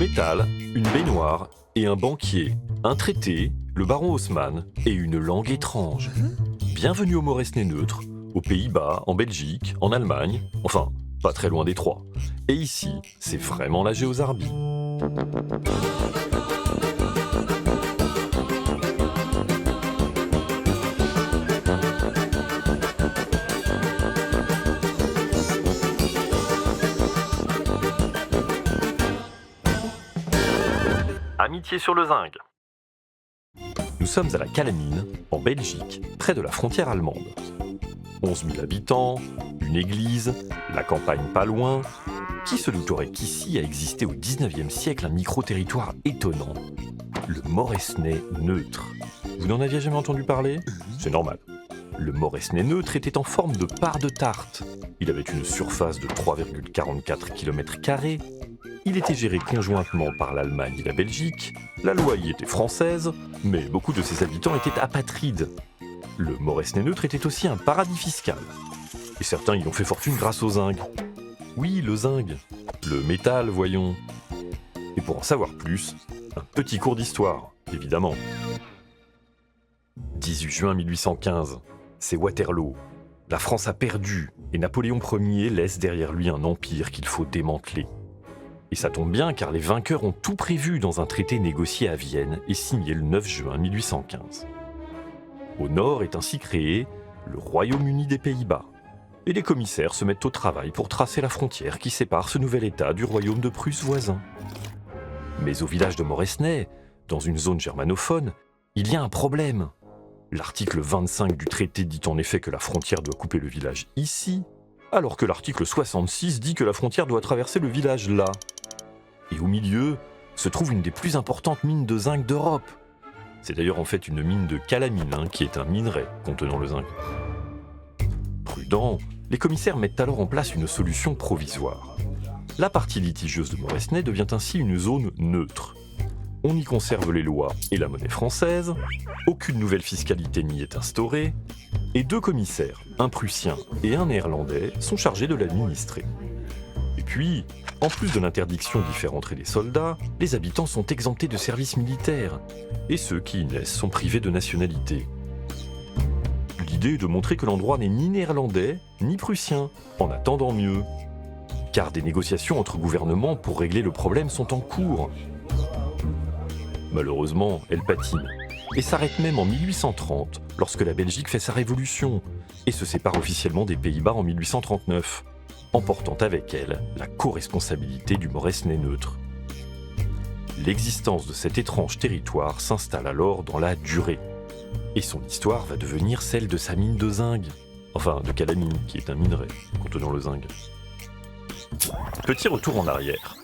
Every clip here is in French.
métal, une baignoire et un banquier, un traité, le baron Haussmann et une langue étrange. Bienvenue au Moresnet neutre, aux Pays-Bas, en Belgique, en Allemagne, enfin, pas très loin des trois. Et ici, c'est vraiment la Géozarbie. Amitié sur le Zinc. Nous sommes à la Calamine, en Belgique, près de la frontière allemande. 11 000 habitants, une église, la campagne pas loin. Qui se douterait qu'ici a existé au XIXe siècle un micro-territoire étonnant, le Moresnet neutre. Vous n'en aviez jamais entendu parler ? C'est normal. Le Moresnet neutre était en forme de part de tarte. Il avait une surface de 3,44 km². Il était géré conjointement par l'Allemagne et la Belgique. La loi y était française, mais beaucoup de ses habitants étaient apatrides. Le Moresnet neutre était aussi un paradis fiscal. Et certains y ont fait fortune grâce au zinc. Oui, le zinc. Le métal, voyons. Et pour en savoir plus, un petit cours d'histoire, évidemment. 18 juin 1815, c'est Waterloo. La France a perdu et Napoléon Ier laisse derrière lui un empire qu'il faut démanteler. Et ça tombe bien car les vainqueurs ont tout prévu dans un traité négocié à Vienne et signé le 9 juin 1815. Au nord est ainsi créé le Royaume-Uni des Pays-Bas. Et les commissaires se mettent au travail pour tracer la frontière qui sépare ce nouvel État du royaume de Prusse voisin. Mais au village de Moresnet, dans une zone germanophone, il y a un problème. L'article 25 du traité dit en effet que la frontière doit couper le village ici, alors que l'article 66 dit que la frontière doit traverser le village là. Et au milieu se trouve une des plus importantes mines de zinc d'Europe. C'est d'ailleurs en fait une mine de calamine, qui est un minerai contenant le zinc. Prudents, les commissaires mettent alors en place une solution provisoire. La partie litigieuse de Moresnet devient ainsi une zone neutre. On y conserve les lois et la monnaie française, aucune nouvelle fiscalité n'y est instaurée, et 2 commissaires, un prussien et un néerlandais, sont chargés de l'administrer. Et puis, en plus de l'interdiction d'y faire entrer des soldats, les habitants sont exemptés de service militaire, et ceux qui y naissent sont privés de nationalité. L'idée est de montrer que l'endroit n'est ni néerlandais, ni prussien, en attendant mieux. Car des négociations entre gouvernements pour régler le problème sont en cours. Malheureusement, elles patinent, et s'arrêtent même en 1830, lorsque la Belgique fait sa révolution, et se sépare officiellement des Pays-Bas en 1839, emportant avec elle la co-responsabilité du Moresnet neutre. L'existence de cet étrange territoire s'installe alors dans la durée, et son histoire va devenir celle de sa mine de zinc, enfin de calamine, qui est un minerai contenant le zinc. Petit retour en arrière.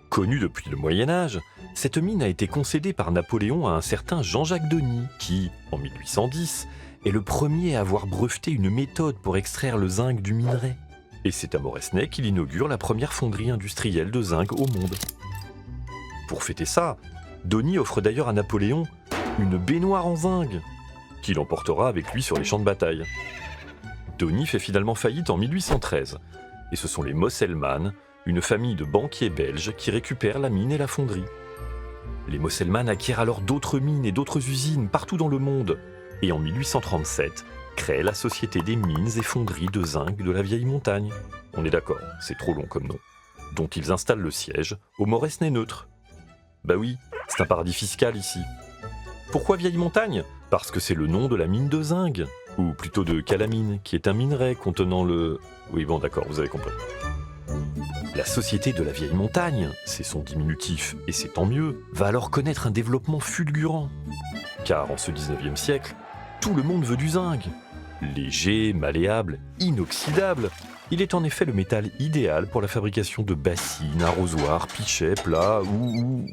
Connue depuis le Moyen-Âge, cette mine a été concédée par Napoléon à un certain Jean-Jacques Denis, qui, en 1810, est le premier à avoir breveté une méthode pour extraire le zinc du minerai. Et c'est à Moresnet qu'il inaugure la première fonderie industrielle de zinc au monde. Pour fêter ça, Denis offre d'ailleurs à Napoléon une baignoire en zinc, qu'il emportera avec lui sur les champs de bataille. Denis fait finalement faillite en 1813, et ce sont les Mosselmann, une famille de banquiers belges qui récupèrent la mine et la fonderie. Les Mosselmann acquièrent alors d'autres mines et d'autres usines partout dans le monde, et en 1837, créent la Société des mines et fonderies de zinc de la Vieille Montagne. On est d'accord, c'est trop long comme nom. Dont ils installent le siège au Moresnet neutre. Bah oui, c'est un paradis fiscal ici. Pourquoi Vieille Montagne ? Parce que c'est le nom de la mine de zinc, ou plutôt de calamine, qui est un minerai contenant le... Oui bon d'accord, vous avez compris. La Société de la Vieille Montagne, c'est son diminutif, et c'est tant mieux, va alors connaître un développement fulgurant. Car en ce 19e siècle, tout le monde veut du zinc. Léger, malléable, inoxydable, il est en effet le métal idéal pour la fabrication de bassines, arrosoirs, pichets, plats ou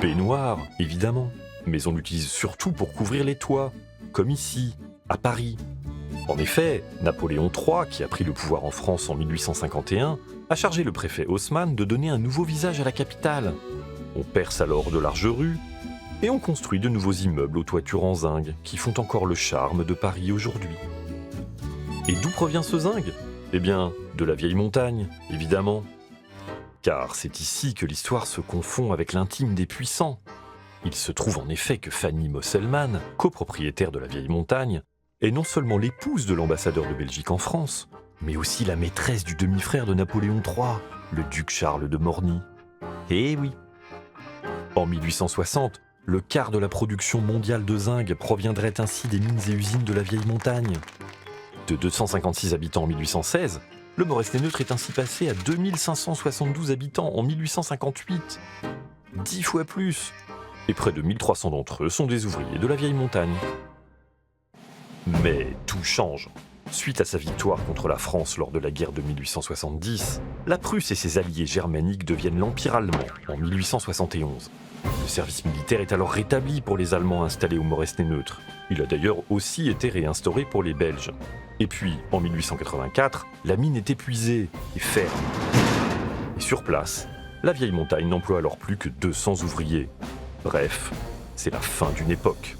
baignoires, évidemment. Mais on l'utilise surtout pour couvrir les toits, comme ici, à Paris. En effet, Napoléon III, qui a pris le pouvoir en France en 1851, a chargé le préfet Haussmann de donner un nouveau visage à la capitale. On perce alors de larges rues, et on construit de nouveaux immeubles aux toitures en zinc qui font encore le charme de Paris aujourd'hui. Et d'où provient ce zinc ? Eh bien, de la Vieille Montagne, évidemment. Car c'est ici que l'histoire se confond avec l'intime des puissants. Il se trouve en effet que Fanny Mosselman, copropriétaire de la Vieille Montagne, est non seulement l'épouse de l'ambassadeur de Belgique en France, mais aussi la maîtresse du demi-frère de Napoléon III, le duc Charles de Morny. Eh oui. En 1860, le quart de la production mondiale de zinc proviendrait ainsi des mines et usines de la Vieille Montagne. De 256 habitants en 1816, le Moresnet-Neutre est ainsi passé à 2572 habitants en 1858. 10 fois plus. Et près de 1300 d'entre eux sont des ouvriers de la Vieille Montagne. Mais tout change. Suite à sa victoire contre la France lors de la guerre de 1870, la Prusse et ses alliés germaniques deviennent l'Empire allemand en 1871. Le service militaire est alors rétabli pour les Allemands installés au Moresnet-Neutre. Il a d'ailleurs aussi été réinstauré pour les Belges. Et puis, en 1884, la mine est épuisée et ferme. Et sur place, la Vieille Montagne n'emploie alors plus que 200 ouvriers. Bref, c'est la fin d'une époque.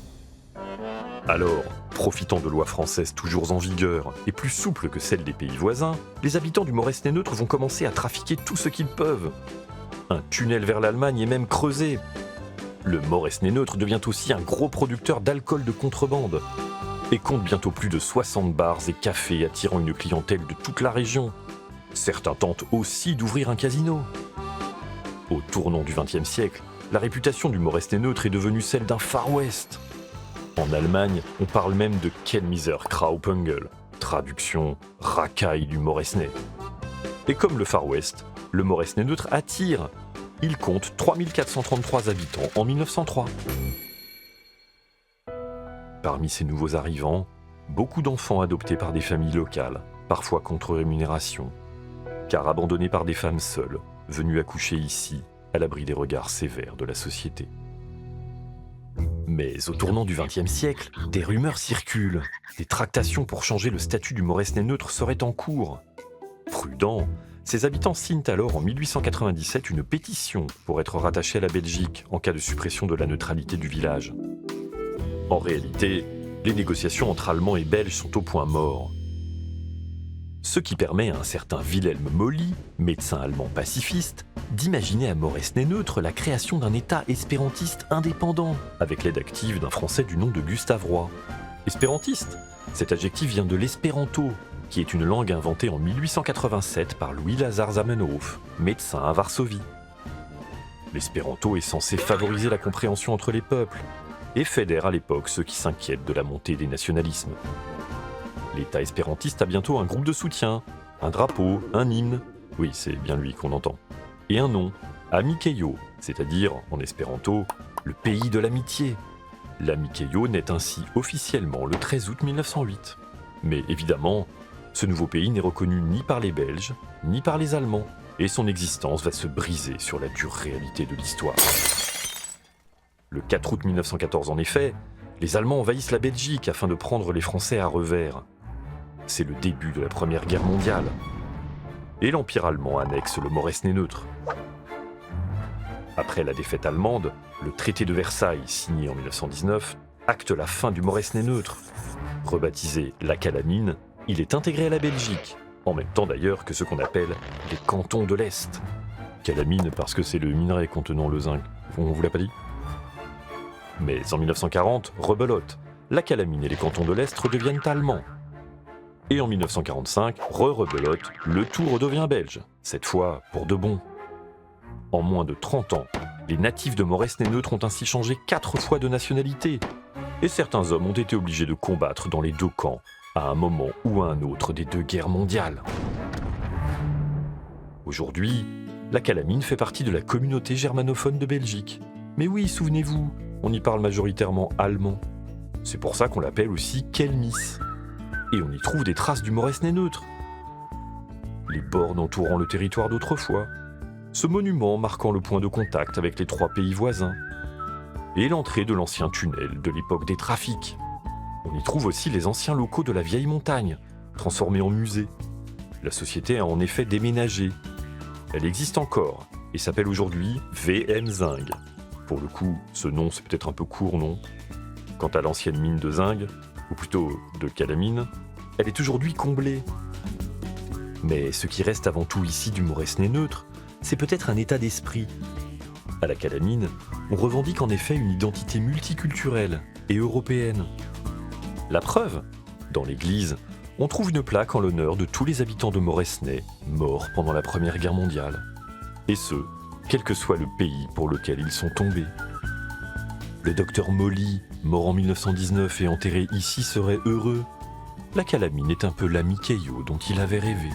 Alors, profitant de lois françaises toujours en vigueur et plus souples que celles des pays voisins, les habitants du Moresnet-Neutre vont commencer à trafiquer tout ce qu'ils peuvent. Un tunnel vers l'Allemagne est même creusé. Le Moresnet-Neutre devient aussi un gros producteur d'alcool de contrebande et compte bientôt plus de 60 bars et cafés attirant une clientèle de toute la région. Certains tentent aussi d'ouvrir un casino. Au tournant du XXe siècle, la réputation du Moresnet-Neutre est devenue celle d'un Far West. En Allemagne, on parle même de Chemmiser Graupengel, traduction racaille du Moresnet. Et comme le Far West, le Moresnet-Neutre attire. Il compte 3433 habitants en 1903. Parmi ces nouveaux arrivants, beaucoup d'enfants adoptés par des familles locales, parfois contre rémunération, car abandonnés par des femmes seules, venues accoucher ici, à l'abri des regards sévères de la société. Mais au tournant du XXe siècle, des rumeurs circulent. Des tractations pour changer le statut du Moresnet-Neutre seraient en cours. Prudents, ses habitants signent alors en 1897 une pétition pour être rattachés à la Belgique en cas de suppression de la neutralité du village. En réalité, les négociations entre Allemands et Belges sont au point mort. Ce qui permet à un certain Wilhelm Molly, médecin allemand pacifiste, d'imaginer à Moresnet-Neutre la création d'un État espérantiste indépendant, avec l'aide active d'un Français du nom de Gustave Roy. Espérantiste, cet adjectif vient de l'espéranto, qui est une langue inventée en 1887 par Louis-Lazare Zamenhof, médecin à Varsovie. L'espéranto est censé favoriser la compréhension entre les peuples, et fédère à l'époque ceux qui s'inquiètent de la montée des nationalismes. L'État espérantiste a bientôt un groupe de soutien, un drapeau, un hymne, oui c'est bien lui qu'on entend, et un nom, Amikejo, c'est-à-dire, en espéranto, le pays de l'amitié. L'Amikejo naît ainsi officiellement le 13 août 1908. Mais évidemment, ce nouveau pays n'est reconnu ni par les Belges, ni par les Allemands, et son existence va se briser sur la dure réalité de l'histoire. Le 4 août 1914 en effet, les Allemands envahissent la Belgique afin de prendre les Français à revers. C'est le début de la Première Guerre mondiale. Et l'Empire allemand annexe le Moresnet-Neutre. Après la défaite allemande, le traité de Versailles, signé en 1919, acte la fin du Moresnet-Neutre. Rebaptisé la Calamine, il est intégré à la Belgique, en même temps d'ailleurs que ce qu'on appelle les cantons de l'Est. Calamine parce que c'est le minerai contenant le zinc, on vous l'a pas dit ? Mais en 1940, rebelote, la Calamine et les cantons de l'Est redeviennent allemands. Et en 1945, rebelote, le tout redevient belge, cette fois pour de bon. En moins de 30 ans, les natifs de Moresnet-Neutre ont ainsi changé 4 fois de nationalité, et certains hommes ont été obligés de combattre dans les deux camps, à un moment ou à un autre des 2 guerres mondiales. Aujourd'hui, la Calamine fait partie de la communauté germanophone de Belgique. Mais oui, souvenez-vous, on y parle majoritairement allemand. C'est pour ça qu'on l'appelle aussi Kelmis. Et on y trouve des traces du Moresnet-Neutre. Les bornes entourant le territoire d'autrefois, ce monument marquant le point de contact avec les 3 pays voisins, et l'entrée de l'ancien tunnel de l'époque des trafics. On y trouve aussi les anciens locaux de la Vieille Montagne, transformés en musée. La société a en effet déménagé. Elle existe encore et s'appelle aujourd'hui VM Zinc. Pour le coup, ce nom c'est peut-être un peu court, non ? Quant à l'ancienne mine de zinc, ou plutôt de calamine, elle est aujourd'hui comblée. Mais ce qui reste avant tout ici du Moresnet-Neutre, c'est peut-être un état d'esprit. À la Calamine, on revendique en effet une identité multiculturelle et européenne. La preuve, dans l'église, on trouve une plaque en l'honneur de tous les habitants de Moresnay morts pendant la Première Guerre mondiale. Et ce, quel que soit le pays pour lequel ils sont tombés. Le docteur Molly, mort en 1919 et enterré ici, serait heureux. La Calamine est un peu l'ami Caillot dont il avait rêvé.